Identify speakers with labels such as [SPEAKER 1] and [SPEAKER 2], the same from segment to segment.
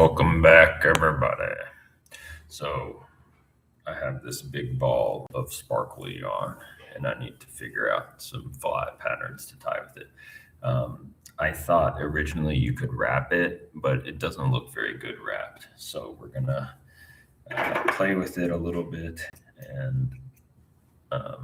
[SPEAKER 1] Welcome back, everybody. So, I have this big ball of sparkly yarn, and I need to figure out some fly patterns to tie with it. I thought originally you could wrap it, but it doesn't look very good wrapped. So, we're gonna play with it a little bit and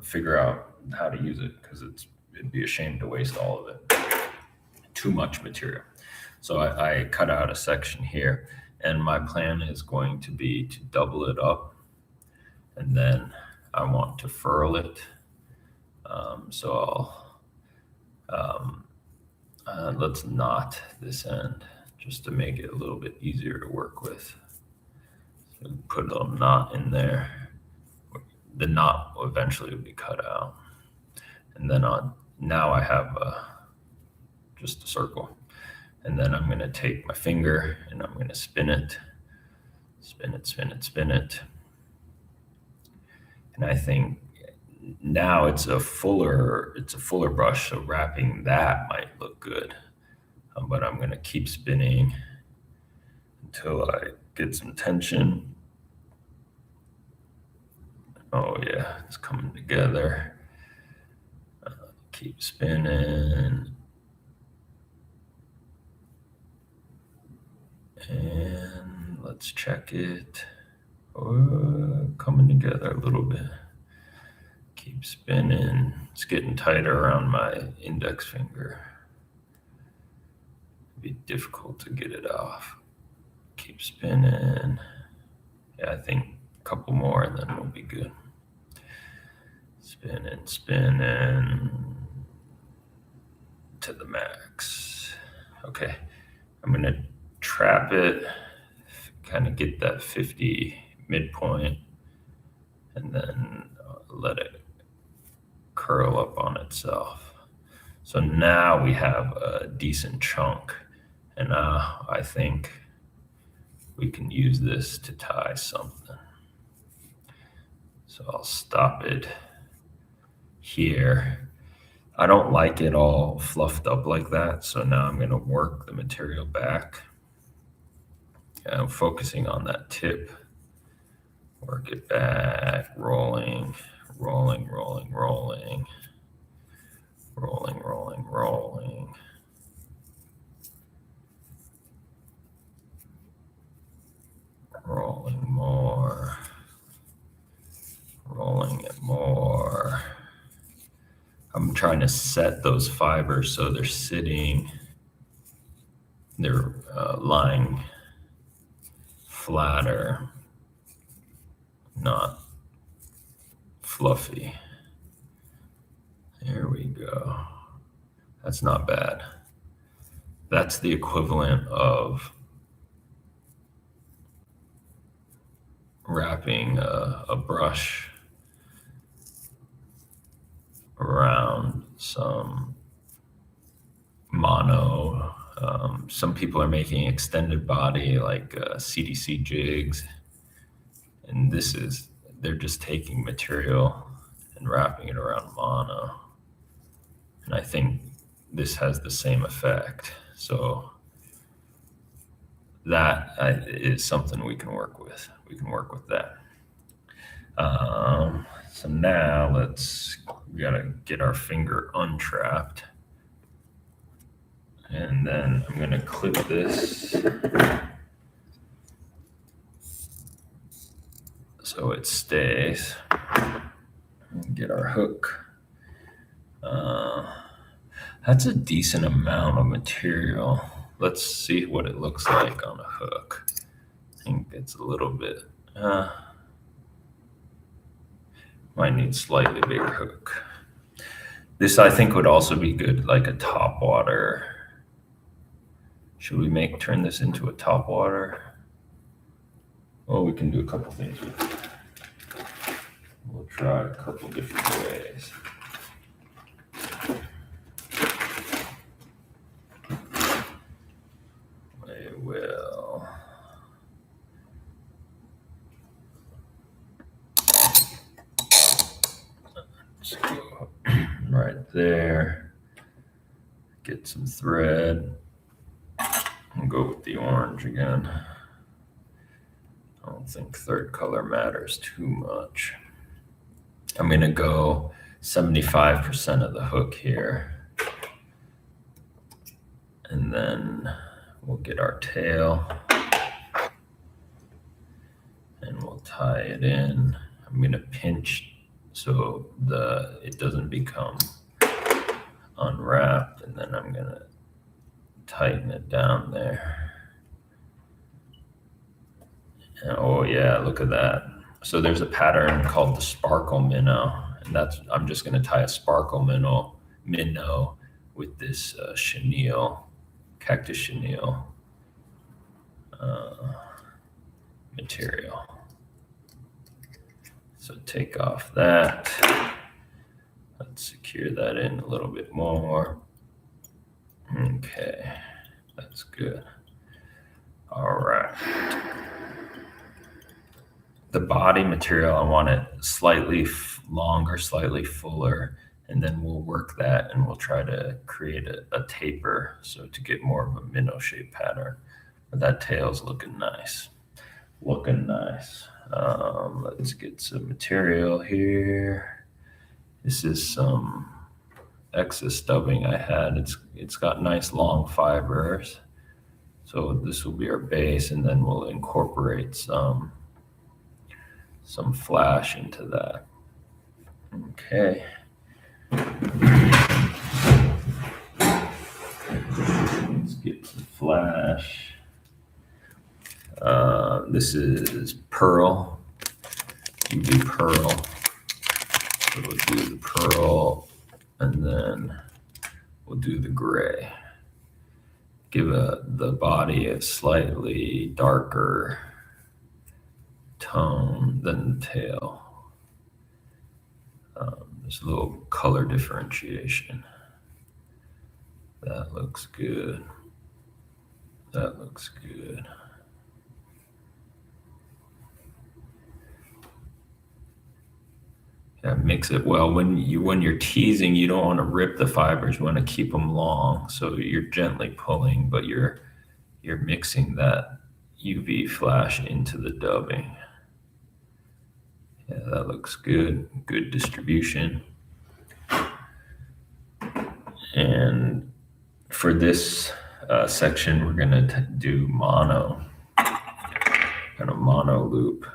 [SPEAKER 1] figure out how to use it because it'd be a shame to waste all of it. Too much material. So I cut out a section here, and my plan is going to be to double it up, and then I want to furl it. So let's knot this end just to make it a little bit easier to work with. So put a little knot in there. The knot will eventually be cut out, and then now I have just a circle. And then I'm going to take my finger and I'm going to spin it, spin it, spin it, spin it. And I think now it's a fuller brush, so wrapping that might look good. But I'm going to keep spinning until I get some tension. Oh yeah, it's coming together. Keep spinning. And let's check it. Oh, coming together a little bit. Keep spinning. It's getting tighter around my index finger. It'd be difficult to get it off. Keep spinning. Yeah, I think a couple more and then we'll be good. Spinning, spinning to the max. Okay, I'm gonna trap it, kind of get that 50 midpoint, and then let it curl up on itself. So now we have a decent chunk, and I think we can use this to tie something. So I'll stop it here. I don't like it all fluffed up like that, so now I'm going to work the material back. I'm focusing on that tip. Work it back, rolling, rolling, rolling, rolling, rolling, rolling, rolling. Rolling more, rolling it more. I'm trying to set those fibers so they're sitting, they're lying flatter, not fluffy. There we go. That's not bad. That's the equivalent of wrapping a brush around some mono. Some people are making extended body like CDC jigs, and they're just taking material and wrapping it around mono. And I think this has the same effect. So that is something we can work with. We can work with that. So now we gotta get our finger untrapped. And then I'm gonna clip this so it stays. Get our hook. That's a decent amount of material. Let's see what it looks like on a hook. I think it's a little bit, might need slightly bigger hook. This I think would also be good, like a top water. Should we turn this into a top water? Well, we can do a couple things with it. We'll try a couple different ways. We will. Let's go right there. Get some thread. And go with the orange again. I don't think third color matters too much. I'm going to go 75% of the hook here. And then we'll get our tail and we'll tie it in. I'm going to pinch so it doesn't become unwrapped, and then I'm going to tighten it down there. And oh yeah, look at that. So there's a pattern called the sparkle minnow, and I'm just going to tie a sparkle minnow with this chenille, cactus chenille material. So take off that. Let's secure that in a little bit more. Okay, that's good. All right. The body material, I want it slightly longer, slightly fuller, and then we'll work that and we'll try to create a taper so to get more of a minnow shape pattern. But that tail's looking nice. Looking nice. Let's get some material here. This is some excess stubbing I had. It's got nice long fibers. So this will be our base, and then we'll incorporate some flash into that. Okay. Let's get some flash. This is pearl, UV pearl. So we'll do the pearl, and then we'll do the gray. Give the body a slightly darker tone than the tail. There's a little color differentiation. That looks good. That looks good. Yeah, mix it well. When you're teasing, you don't want to rip the fibers. You want to keep them long. So you're gently pulling, but you're mixing that UV flash into the dubbing. Yeah, that looks good. Good distribution. And for this section, we're going to do mono, kind of mono loop.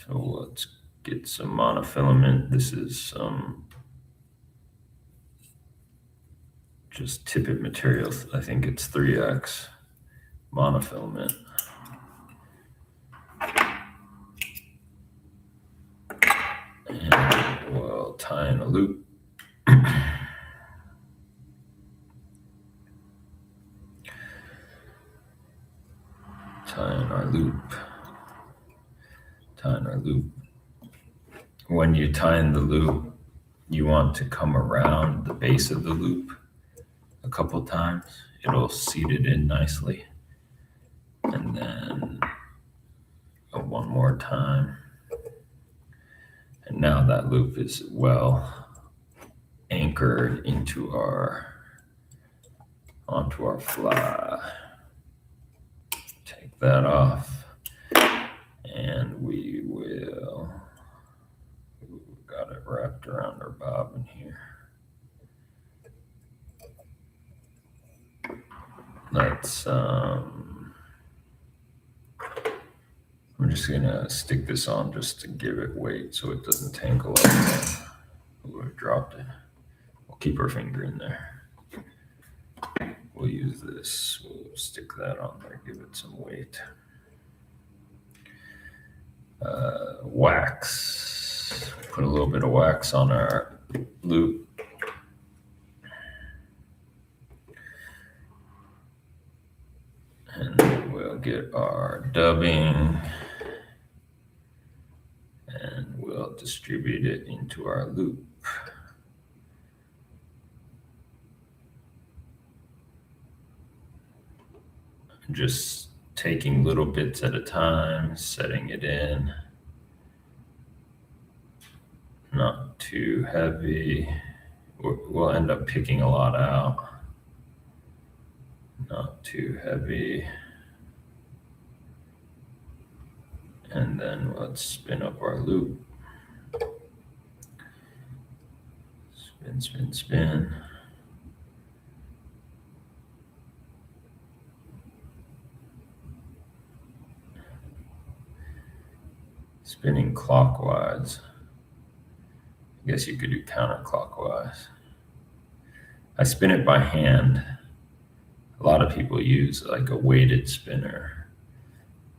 [SPEAKER 1] So let's get some monofilament. This is some just tippet materials. I think it's 3X monofilament. And we'll tie in a loop. Tie in our loop. Tie in our loop. When you tie in the loop, you want to come around the base of the loop a couple times. It'll seat it in nicely. And then one more time. And now that loop is well anchored onto our fly. Take that off, and we got it wrapped around our bobbin here. Let's I'm just gonna stick this on just to give it weight so it doesn't tangle up. Ooh, I dropped it. We'll keep our finger in there. We'll use this. We'll stick that on there, give it some weight. Wax. Put a little bit of wax on our loop. And we'll get our dubbing. And we'll distribute it into our loop. Just taking little bits at a time, setting it in. Not too heavy. We'll end up picking a lot out. Not too heavy. And then let's spin up our loop. Spin, spin, spin. Spinning clockwise. I guess you could do counterclockwise. I spin it by hand. A lot of people use like a weighted spinner,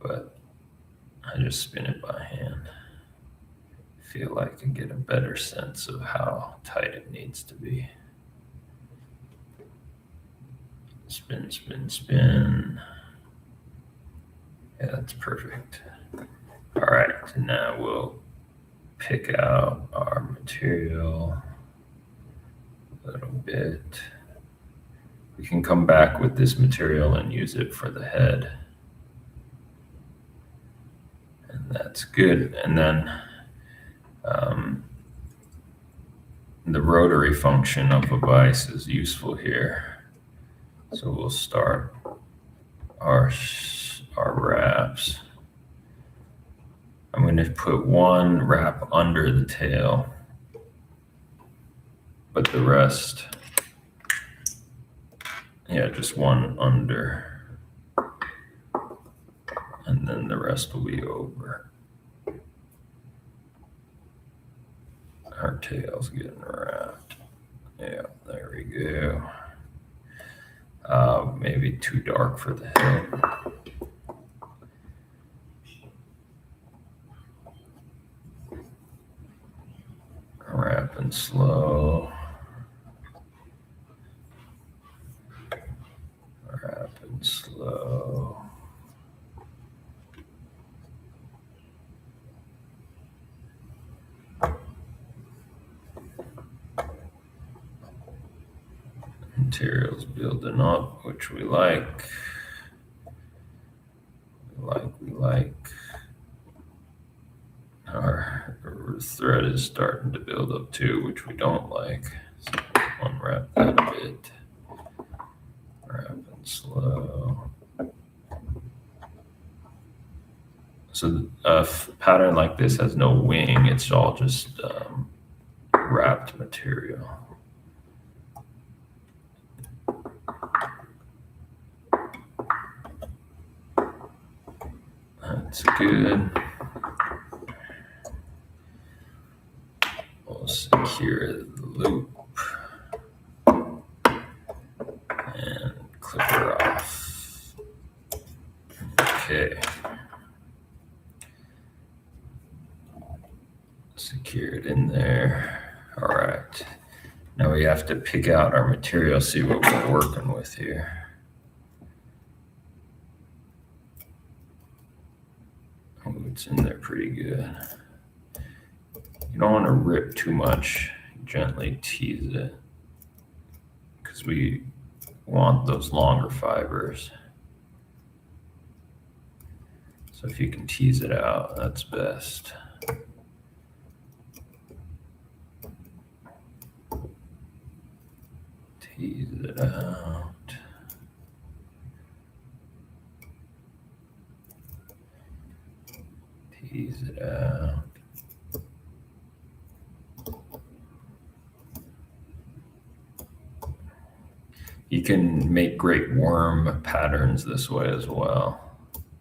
[SPEAKER 1] but I just spin it by hand. Feel like I can get a better sense of how tight it needs to be. Spin, spin, spin. Yeah, that's perfect. All right, so now we'll pick out our material a little bit. We can come back with this material and use it for the head. And that's good. And then the rotary function of a vise is useful here. So we'll start our wraps. I'm going to put one wrap under the tail, but the rest, yeah, just one under, and then the rest will be over. Our tail's getting wrapped. Yeah, there we go. Maybe too dark for the head. Wrapping slow. Wrapping slow. Materials building up, which we like. We like. Our thread is starting to build up too, which we don't like. So unwrap that a bit. Wrapping slow. So a pattern like this has no wing. It's all just wrapped material. That's good. We'll secure the loop and clip her off. Okay. Secure it in there. All right. Now we have to pick out our material, see what we're working with here. Oh, it's in there pretty good. You don't want to rip too much. Gently tease it because we want those longer fibers. So if you can tease it out, that's best. Tease it out. Tease it out. You can make great worm patterns this way as well.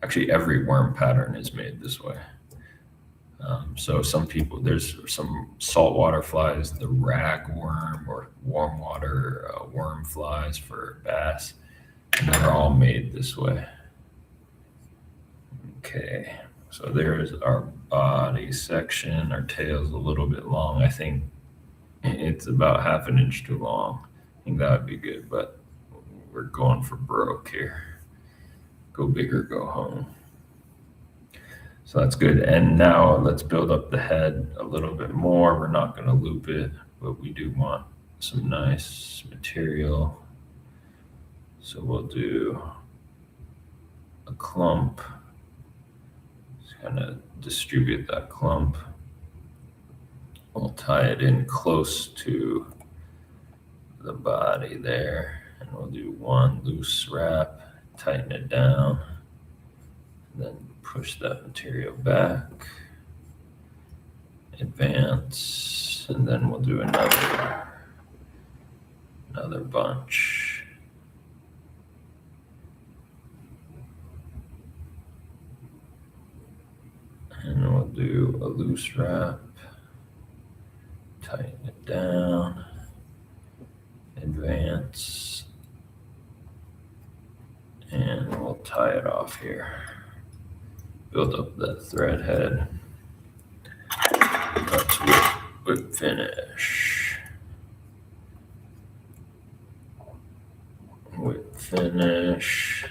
[SPEAKER 1] Actually, every worm pattern is made this way. So some people, there's some saltwater flies, the rag worm or warm water worm flies for bass, and they're all made this way. Okay, so there's our body section. Our tail's a little bit long. I think it's about 1/2 inch too long. I think that would be good, but we're going for broke here. Go big or go home. So that's good. And now let's build up the head a little bit more. We're not going to loop it, but we do want some nice material. So we'll do a clump. Just kind of distribute that clump. We'll tie it in close to the body there. And we'll do one loose wrap, tighten it down, and then push that material back, advance, and then we'll do another bunch. And we'll do a loose wrap, tighten it down, advance, and we'll tie it off here. Build up that thread head. Let's whip finish. Whip finish.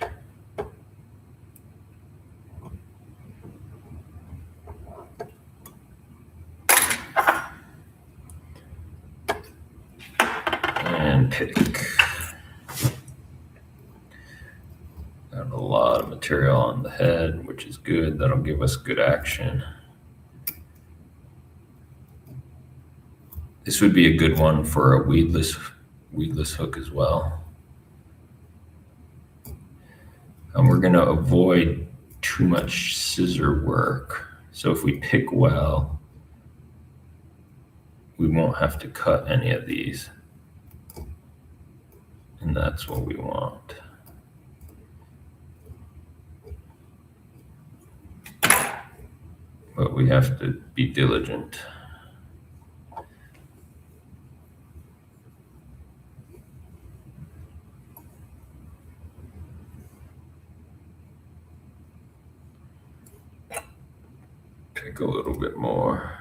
[SPEAKER 1] And pick. Got a lot of material on the head, which is good. That'll give us good action. This would be a good one for a weedless hook as well. And we're going to avoid too much scissor work. So if we pick well, we won't have to cut any of these. And that's what we want. But we have to be diligent. Pick a little bit more.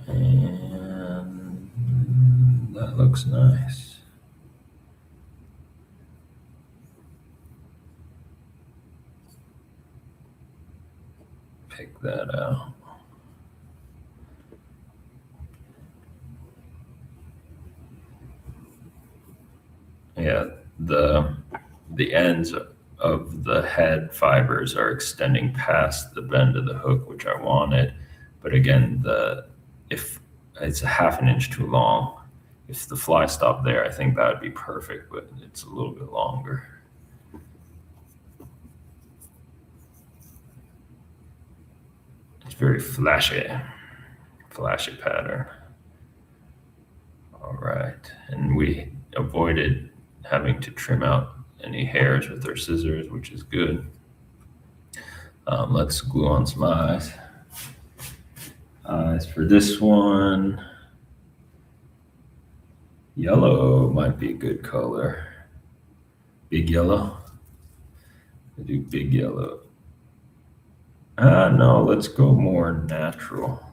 [SPEAKER 1] And that looks nice. Pick that out. Yeah, the ends of the head fibers are extending past the bend of the hook, which I wanted. But again, if it's a half an inch too long, if the fly stopped there, I think that would be perfect, but it's a little bit longer. It's very flashy pattern. All right, and we avoided having to trim out any hairs with our scissors, which is good. Let's glue on some eyes. Eyes for this one. Yellow might be a good color. Big yellow. I do big yellow. No, let's go more natural.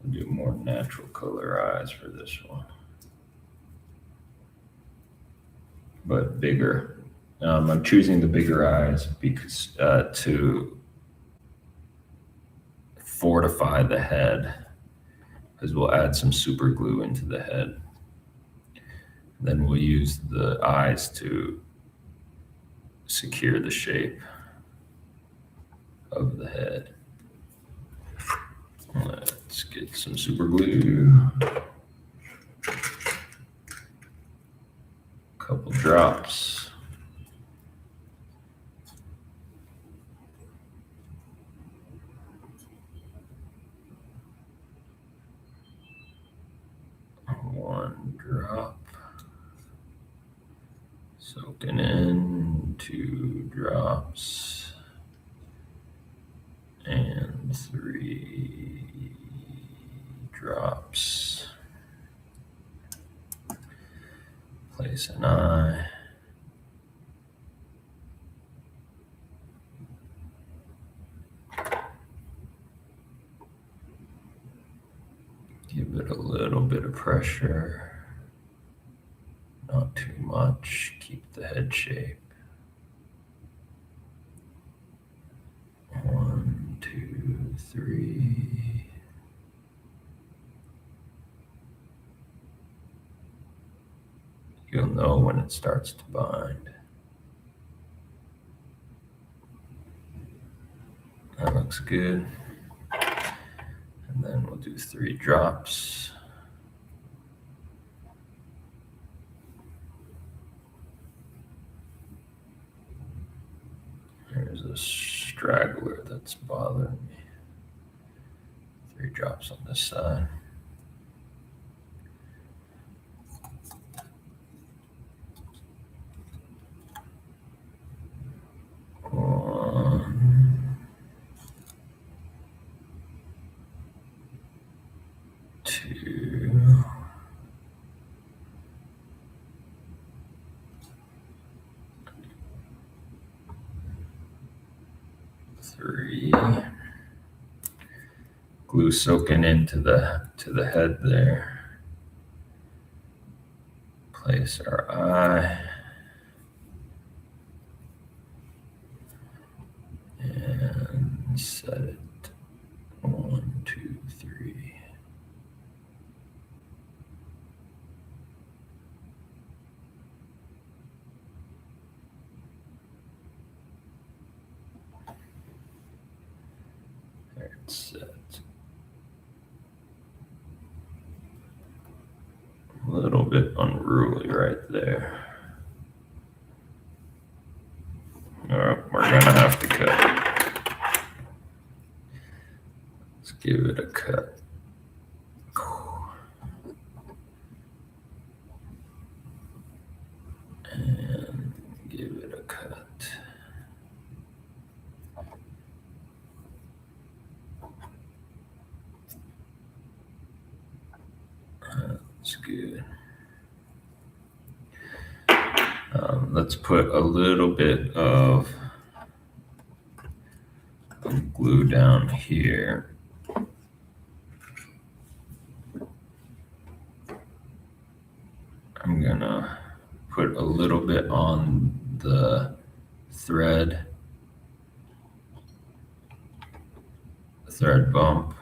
[SPEAKER 1] I'll do more natural color eyes for this one. But bigger. I'm choosing the bigger eyes because to fortify the head, because we'll add some super glue into the head. Then we'll use the eyes to secure the shape of the head. Let's get some super glue. Couple drops. One drop. Soaking in, 2 drops. And 3 drops. Place an eye. Give it a little bit of pressure. Not too much. Keep the head shape. 1, 2, 3. You'll know when it starts to bind. That looks good. And then we'll do 3 drops. There's a straggler that's bothering me. 3 drops on this side. One, 2, 3. Glue soaking into the head there. Place our eye. And set it. 1, 2, 3. There it's set. A little bit unruly right there. We're gonna have to cut. Let's give it a cut. And give it a cut. That's good. Let's put a little bit of glue down here. I'm gonna put a little bit on the thread bump,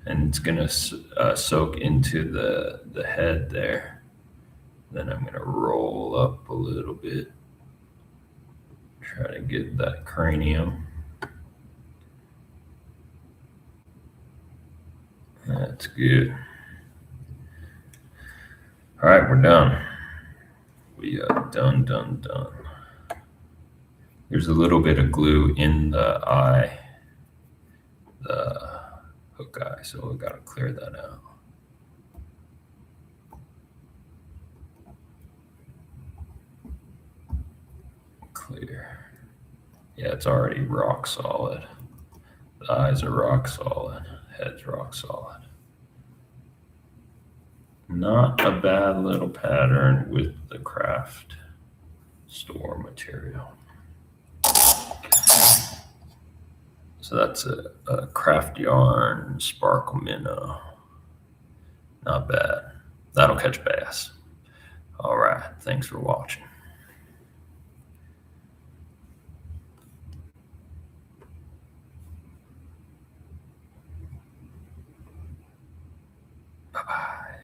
[SPEAKER 1] and it's gonna soak into the head there. Then I'm gonna roll up a little bit, try to get that cranium. That's good. All right, we're done. We are done. There's a little bit of glue in the eye, the hook eye, so we gotta clear that out. Clear. Yeah, it's already rock solid. The eyes are rock solid. Head's rock solid. Not a bad little pattern with the craft store material. So that's a craft yarn sparkle minnow. Not bad. That'll catch bass. All right. Thanks for watching.